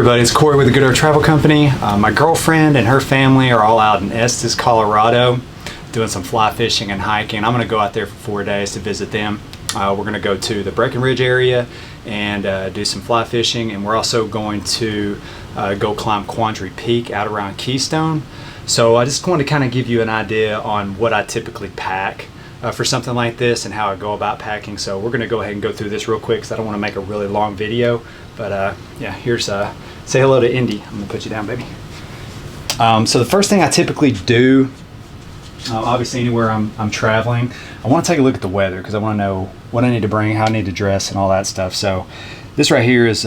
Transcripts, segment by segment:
Everybody, it's Corey with the Good Earth Travel Company. My girlfriend and her family are all out in Estes, Colorado, doing some fly fishing and hiking. I'm going to go out there for 4 days to visit them. We're going to go to the Breckenridge area and do some fly fishing, and we're also going to go climb Quandary Peak out around Keystone. So I just wanted to kind of give you an idea on what I typically pack for something like this and how I go about packing. So we're going to go ahead and go through this real quick because I don't want to make a really long video. But yeah, here's say hello to Indy. I'm going to put you down, baby. So the first thing I typically do, obviously anywhere I'm traveling, I want to take a look at the weather because I want to know what I need to bring, how I need to dress, and all that stuff. So this right here is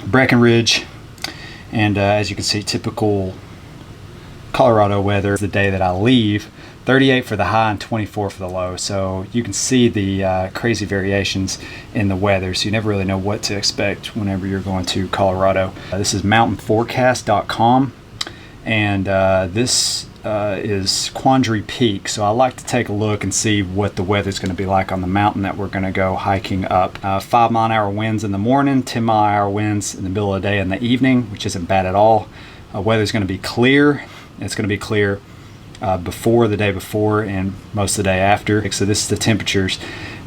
Breckenridge, and as you can see, typical Colorado weather. The day that I leave, 38 for the high and 24 for the low. So you can see the crazy variations in the weather, so you never really know what to expect whenever you're going to Colorado. This is mountainforecast.com, and this is Quandary Peak. So I like to take a look and see what the weather's going to be like on the mountain that we're going to go hiking up. 5-mile-an-hour winds in the morning, 10-mile-an-hour winds in the middle of the day and the evening, which isn't bad at all. Weather's going to be clear. It's going to be clear before the day before and most of the day after. So this is the temperatures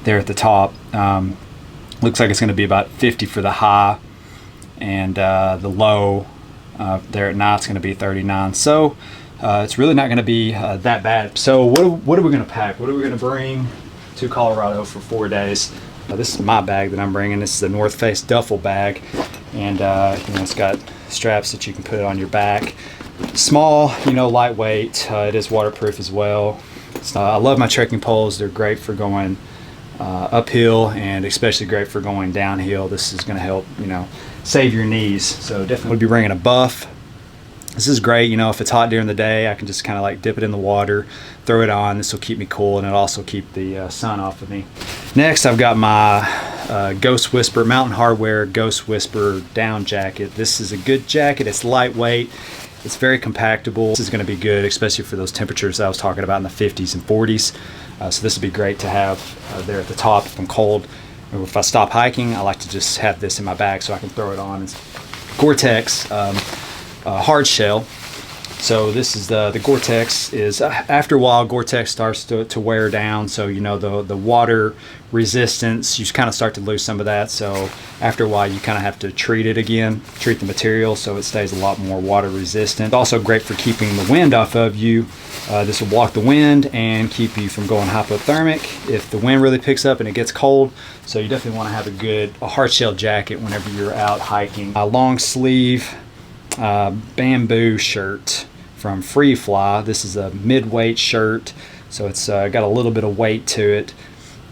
there at the top. Looks like it's going to be about 50 for the high, and the low there at night is going to be 39. So it's really not going to be that bad. So what are we going to pack? What are we going to bring to Colorado for 4 days? This is my bag that I'm bringing. This is the North Face duffel bag, and you know, it's got straps that you can put on your back. Small, you know, lightweight. It is waterproof as well. I love my trekking poles. They're great for going uphill, and especially great for going downhill. This is going to help, you know, save your knees. So definitely be bringing a buff. This is great, you know, if it's hot during the day, I can just kind of like dip it in the water, throw it on. This will keep me cool, and it'll also keep the sun off of me. Next, I've got my Ghost Whisperer Mountain Hardwear Ghost Whisperer down jacket. This is a good jacket. It's lightweight. It's very compactable. This is going to be good, especially for those temperatures I was talking about in the 50s and 40s. So this would be great to have there at the top if I'm cold. Or if I stop hiking, I like to just have this in my bag so I can throw it on. It's Gore-Tex hard shell. So this is the Gore-Tex is after a while Gore-Tex starts to wear down, so you know the water resistance, you kind of start to lose some of that. So after a while you kind of have to treat it again, treat the material so it stays a lot more water resistant. Also great for keeping the wind off of you. This will block the wind and keep you from going hypothermic if the wind really picks up and it gets cold. So you definitely want to have a hard shell jacket whenever you're out hiking. A long sleeve bamboo shirt from Free Fly. This is a mid-weight shirt, so it's got a little bit of weight to it.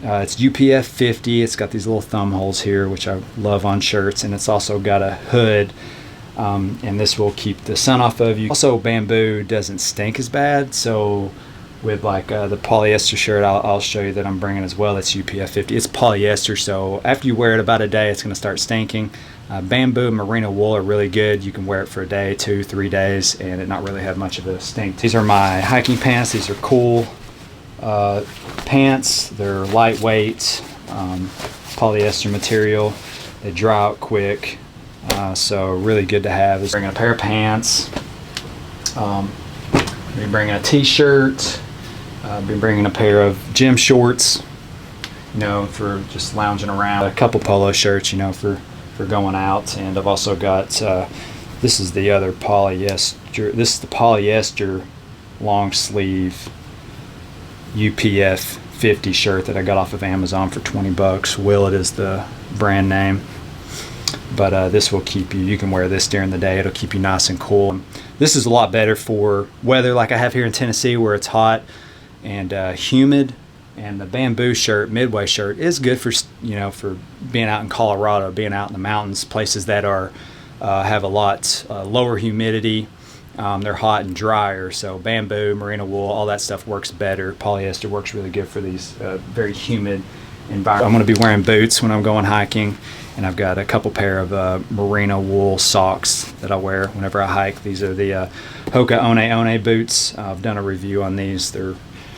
It's UPF 50. It's got these little thumb holes here, which I love on shirts, and it's also got a hood, and this will keep the sun off of you. Also, bamboo doesn't stink as bad, so with like the polyester shirt I'll show you that I'm bringing as well, it's UPF 50. It's polyester, so after you wear it about a day, it's going to start stinking. Bamboo and merino wool are really good. You can wear it for a day, 2-3 days, and it not really have much of a stink. These are my hiking pants. These are cool pants. They're lightweight, polyester material. They dry out quick, so really good to have. Bringing a pair of pants. Be bringing a t-shirt. Be bringing a pair of gym shorts, you know, for just lounging around. A couple polo shirts, you know, for going out. And I've also got this is the other polyester. This is the polyester long sleeve UPF 50 shirt that I got off of Amazon for 20 bucks. Willet is the brand name, but this will keep you can wear this during the day. It'll keep you nice and cool. This is a lot better for weather like I have here in Tennessee, where it's hot and humid. And the bamboo shirt, Midway shirt, is good for, you know, for being out in Colorado, being out in the mountains, places that are have a lot lower humidity. They're hot and drier, so bamboo, merino wool, all that stuff works better. Polyester works really good for these very humid environments. I'm going to be wearing boots when I'm going hiking, and I've got a couple pair of merino wool socks that I wear whenever I hike. These are the Hoka One boots. I've done a review on these. They're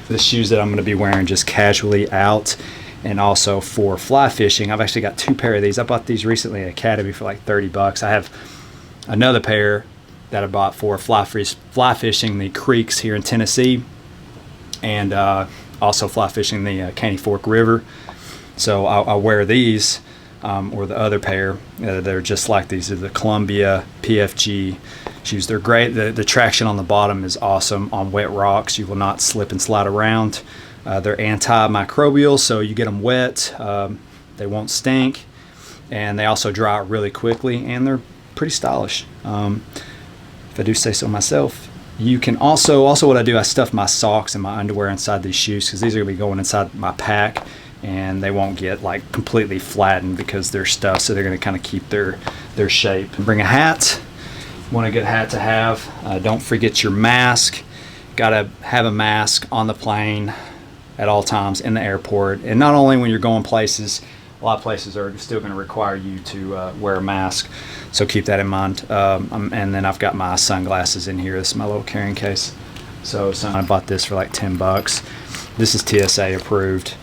the shoes that I'm going to be wearing just casually out, and also for fly fishing. I've actually got 2 pair of these. I bought these recently at Academy for like 30 bucks. I have another pair that I bought for fly fishing the creeks here in Tennessee, and also fly fishing the Caney Fork River. So I'll wear these, or the other pair. They're just like these. Are the Columbia PFG shoes. They're great. The traction on the bottom is awesome on wet rocks. You will not slip and slide around. They're antimicrobial, so you get them wet, they won't stink, and they also dry out really quickly, and they're pretty stylish, if I do say so myself. You can also what I do, I stuff my socks and my underwear inside these shoes, because these are going to be going inside my pack, and they won't get like completely flattened because they're stuffed, so they're going to kind of keep their shape. And bring a hat. Want a good hat to have. Don't forget your mask. Got to have a mask on the plane at all times, in the airport, and not only when you're going places. A lot of places are still going to require you to wear a mask, so keep that in mind. And then I've got my sunglasses in here. This is my little carrying case. So I bought this for like $10. This is TSA approved.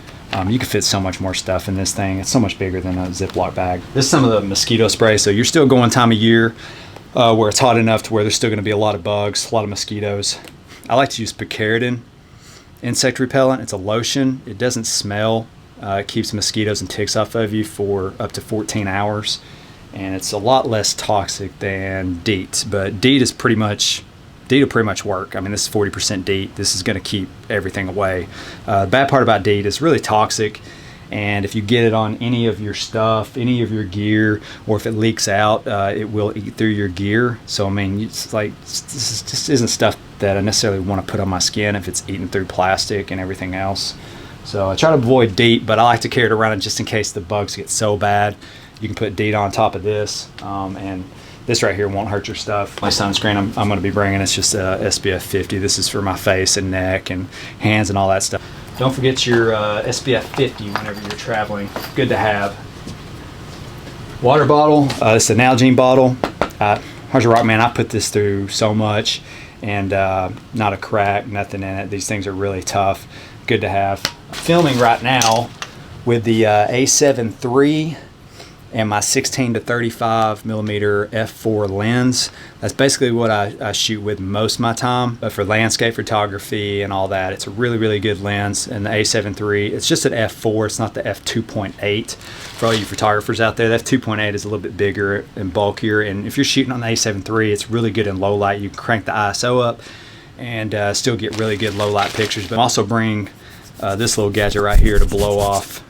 You can fit so much more stuff in this thing. It's so much bigger than a Ziploc bag. This is some of the mosquito spray. So you're still going time of year where it's hot enough to where there's still going to be a lot of bugs, a lot of mosquitoes. I like to use picaridin insect repellent. It's a lotion. It doesn't smell. It keeps mosquitoes and ticks off of you for up to 14 hours, and it's a lot less toxic than DEET. But DEET will pretty much work. I mean, this is 40% DEET. This is going to keep everything away. The bad part about DEET is really toxic, and if you get it on any of your stuff, any of your gear, or if it leaks out, it will eat through your gear. So I mean, it's like, this just isn't stuff that I necessarily want to put on my skin if it's eating through plastic and everything else. So I try to avoid DEET, but I like to carry it around just in case the bugs get so bad. You can put DEET on top of this, and this right here won't hurt your stuff. My sunscreen I'm going to be bringing, it's just SPF 50. This is for my face and neck and hands and all that stuff. Don't forget your SPF 50 whenever you're traveling. Good to have. Water bottle. It's an Nalgene bottle. Hard Rock, man, I put this through so much, and not a crack, nothing in it. These things are really tough. Good to have. Filming right now with the A7 III and my 16 to 35 millimeter f4 lens. That's basically what I shoot with most of my time. But for landscape photography and all that, it's a really, really good lens. And the A7 III, it's just an f4, it's not the f2.8. For all you photographers out there, the f2.8 is a little bit bigger and bulkier. And if you're shooting on the A7 III, it's really good in low light. You can crank the ISO up and still get really good low light pictures. But also bring this little gadget right here to blow off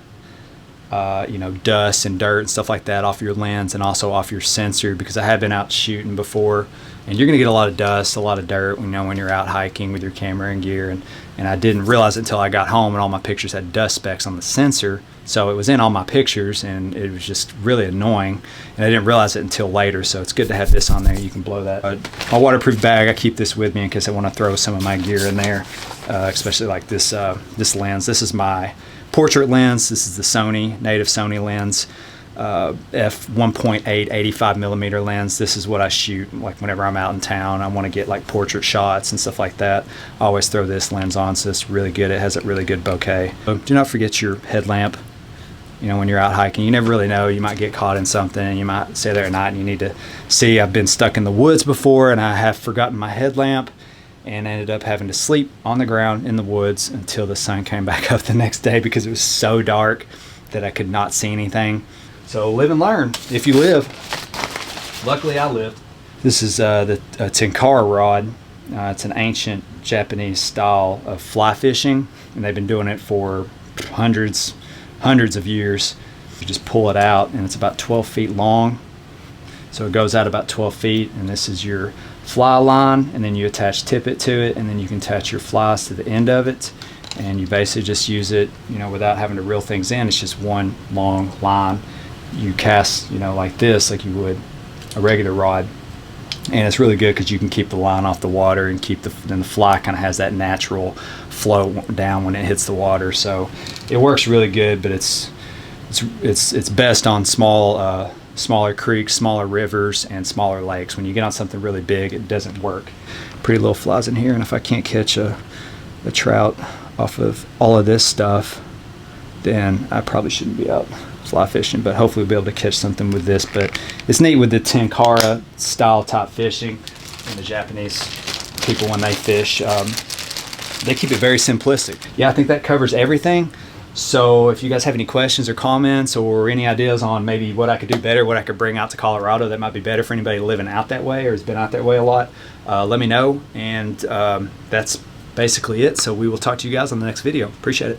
dust and dirt and stuff like that off your lens, and also off your sensor, because I have been out shooting before, and you're gonna get a lot of dust, a lot of dirt when you're out hiking with your camera and gear, and I didn't realize it until I got home and all my pictures had dust specks on the sensor. So it was in all my pictures, and it was just really annoying, and I didn't realize it until later. So it's good to have this on there. You can blow that. My waterproof bag, I keep this with me in case I want to throw some of my gear in there, especially like this lens. This is my portrait lens. This is the native Sony lens, f1.8 85 millimeter lens. This is what I shoot like whenever I'm out in town. I want to get like portrait shots and stuff like that. I always throw this lens on, so it's really good. It has a really good bokeh. So do not forget your headlamp. When you're out hiking, you never really know. You might get caught in something, and you might stay there at night, and you need to see. I've been stuck in the woods before, and I have forgotten my headlamp, and ended up having to sleep on the ground in the woods until the sun came back up the next day, because it was so dark that I could not see anything. So live and learn if you live. Luckily I lived. This is the Tenkara rod. It's an ancient Japanese style of fly fishing, and they've been doing it for hundreds of years. You just pull it out, and it's about 12 feet long. So it goes out about 12 feet, and this is your fly line, and then you attach tippet to it, and then you can attach your flies to the end of it, and you basically just use it, without having to reel things in. It's just one long line. You cast, like this, like you would a regular rod, and it's really good because you can keep the line off the water and then the fly kind of has that natural flow down when it hits the water. So it works really good, but it's best on smaller creeks, smaller rivers, and smaller lakes. When you get on something really big, it doesn't work. Pretty little flies in here, and if I can't catch a trout off of all of this stuff, then I probably shouldn't be out fly fishing, but hopefully we'll be able to catch something with this. But it's neat with the tenkara style type fishing, and the Japanese people when they fish, they keep it very simplistic. Yeah, I think that covers everything. So if you guys have any questions or comments or any ideas on maybe what I could do better, what I could bring out to Colorado that might be better for anybody living out that way or has been out that way a lot, let me know. And that's basically it. So we will talk to you guys on the next video. Appreciate it.